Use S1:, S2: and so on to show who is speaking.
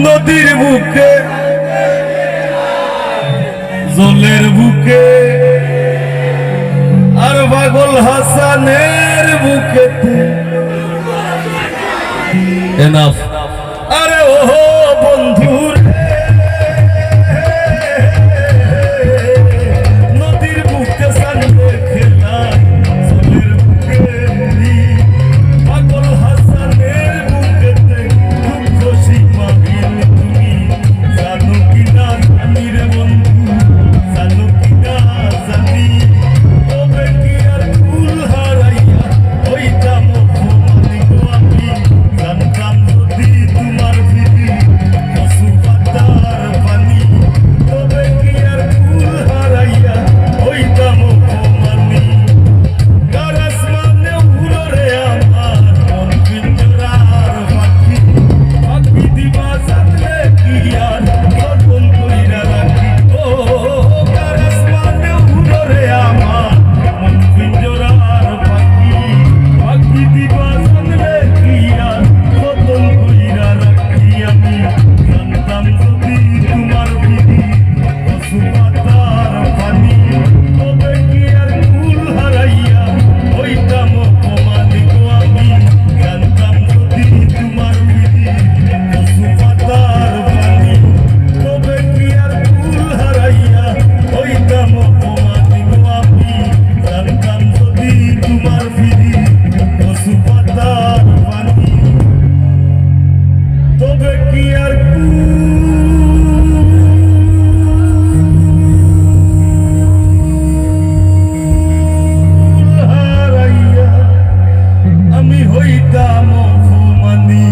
S1: নদীর বুকে জলের বুকে আর পাগল হাসানের বুকেতে এনাফ। আরে ওহো বন্ধুর নদীর বুকে সানবে খেলা জলের বুকে পাগল হাসানের বুকেতে দুঃখ সীমাহীন তুমি জানো কিনা জানি রে বন্ধু জানো কিনা জানি তবে কি আর ফুল হারাইয়া হইতাম অপমানি গো আমি জানতাম যদি তোমার বিধি কসু পাতার পানি তবে কি আর ফুল হারাইয়া হইতাম অপমানি কার আসমানে উড়রে আমার মন পিঞ্জরার পাখি পাখি দিবা জানলে কি আর যতন কইরা রাখি ও কার আসমানে উড়রে আমার মন পিঞ্জরার পাখি পাখি দিবা জানলে কি আর যতন কইরা রাখি আমি জানতাম যদি তোমার বিধি কসু পাতার পানি তবে কি আর ফুল হারাইয়া হইতাম অপমানি গো আমি জানতাম যদি তোমার বিধি কসু পাতার পানি তবে কি আর ফুল হারাইয়া হইতাম অপমানি গো আমি জানতাম যদি তোমার বিধি কসু পাতার পানি তবে কি আর হারাইয়া আমি হইতাম অপমানি।